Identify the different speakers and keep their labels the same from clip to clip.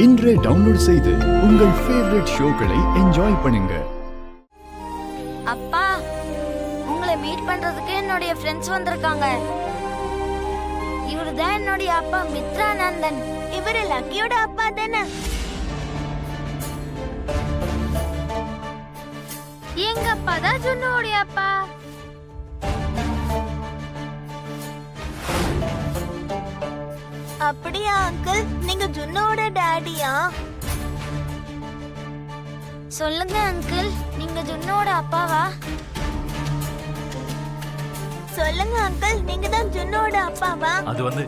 Speaker 1: இன்றே டவுன்லோட் செய்து உங்கள் ஃபேவரட் ஷோக்களை என்ஜாய் பண்ணுங்க.
Speaker 2: அப்பா, உங்களை மீட் பண்றதுக்கு என்னுடைய ஃப்ரெண்ட்ஸ் வந்திருக்காங்க. இவருதான் என்னுடைய அப்பா மித்ரானந்தன். இவரு லக்கியோட அப்பா தானே? எங்க அப்பா தான் ஜுன்னுடைய அப்பா. அப்படியா அங்கிள்? நீங்க ஜுன்னோட டாடியா? சொல்லுங்க அங்கிள், நீங்க ஜுன்னோட அப்பாவா? சொல்லுங்க அங்கிள், நீங்க தான் ஜுன்னோட அப்பாவா?
Speaker 3: அது வந்து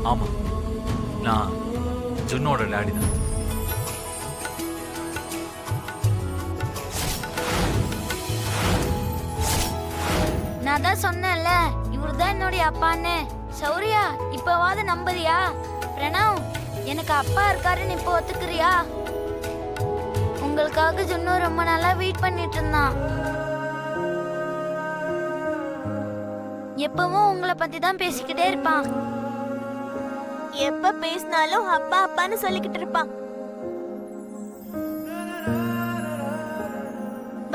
Speaker 3: ஆமா, நான் ஜுன்னோட டாடி தான்.
Speaker 2: நான் தான் சொன்னேன்ல, இவருதான் என்னுடைய அப்பான்னு. சௌரியா, இப்பவாது நம்புறியா? பிரணவ், எனக்கு அப்பா இருக்காருன்னு இப்போ ஒத்துக்கிறியா? உங்களுக்காக ஜுன்னு ரொம்ப நாளா வெயிட் பண்ணிட்டு இருந்தான். எப்பவும் உங்களை பத்தி தான் பேசிக்கிட்டே இருப்பான். எப்ப பேசினாலும் அப்பா அப்பான்னு சொல்லிக்கிட்டு இருப்பான்.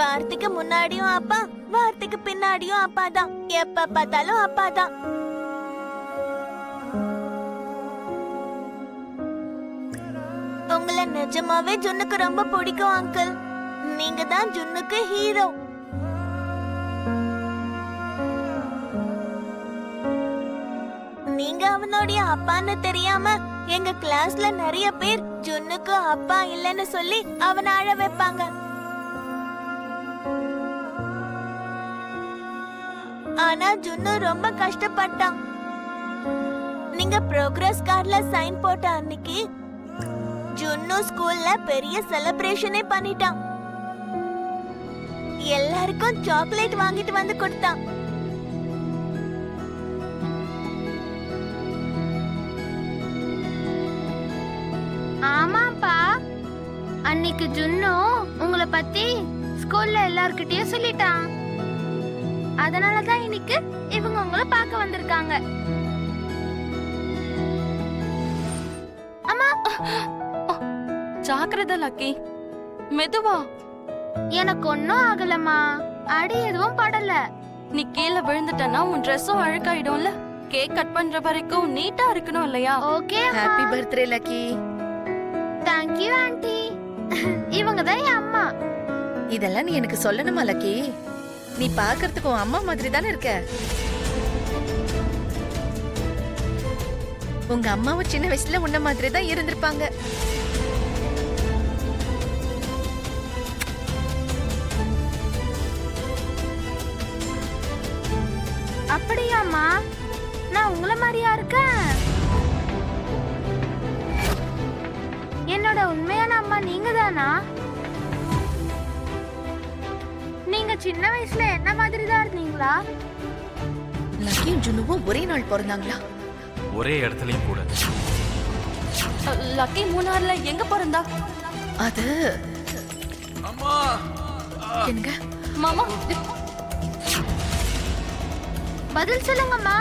Speaker 2: வார்த்தைக்கு முன்னாடியும் அப்பா, வார்த்தைக்கு பின்னாடியும் அப்பா தான். எப்ப பார்த்தாலும் அப்பா தான். உங்களை நிஜமாவே ஜுன்னுக்கு ரொம்ப பிடிக்கும் அங்கிள். நீங்க தான் ஜுன்னுக்கு ஹீரோ. நீங்க அவனுடைய அப்பான்னு தெரியாம எங்க கிளாஸ்ல நிறைய பேர் ஜுன்னுக்கு அப்பா இல்லைன்னு சொல்லி அவனை அழ வைப்பாங்க. ஆனா ஜுன்னு ரொம்ப கஷ்டப்பட்டான். நீங்க ப்ரோக்ரஸ் கார்டுல சைன் போட்ட அன்னைக்கு ஜுன்னு ஸ்கூல்ல பெரிய செலிப்ரேஷனே பண்ணிட்டான். எல்லாருக்கும் சாக்லேட் வாங்கிட்டு வந்து கொடுத்தான். ஆமாப்பா, அன்னைக்கு ஜுன்னு உங்களை பத்தி ஸ்கூல்ல எல்லார்கிட்டயும் சொல்லிட்டான். அதனாலதான் இன்னைக்கு இவங்க உங்களை பார்க்க வந்திருக்காங்க. அம்மா,
Speaker 4: ஜாக்கிரதை லக்கி, மெதுவா.
Speaker 2: எனக்கு ஒன்னும் ஆகலம்மா, அடி எதுவும் படல.
Speaker 4: நீ கீழே விழுந்துட்டனா உன் ட்ரெஸ்ஸும் அழுக்காயிடும்ல. கேக் கட் பண்ற வரைக்கும் நீட்டா இருக்கணும் இல்லையா?
Speaker 2: Okay.
Speaker 5: Happy birthday lucky.
Speaker 2: Thank you anti. இவங்க தான் என் அம்மா.
Speaker 5: இதெல்லாம் நீ எனக்கு சொல்லணுமா லக்கி? நீ பாக்குறதுக்கு உன் அம்மா மாதிரி தானே இருக்க. உங்க அம்மாவும் சின்ன வயசுல உன்ன மாதிரி தான் இருந்திருப்பாங்க.
Speaker 2: அப்படியாம்மா? நான் உங்களை மாதிரியா இருக்கேன்? என்னோட உண்மையான அம்மா நீங்க தானா? நீங்க சின்ன வயசுல என்ன மாதிரி தான் இருந்தீங்களா?
Speaker 5: லக்கியும் ஜுன்னுவும் ஒரே நாள் பிறந்தாங்களா?
Speaker 3: ஒரே இடத்துலயும் கூட.
Speaker 4: லக்கி மூணார்ல எங்க பிறந்தா?
Speaker 5: அது
Speaker 3: அம்மா,
Speaker 5: எங்க
Speaker 4: மாமா
Speaker 2: பதில் சொல்லுங்கம்மா.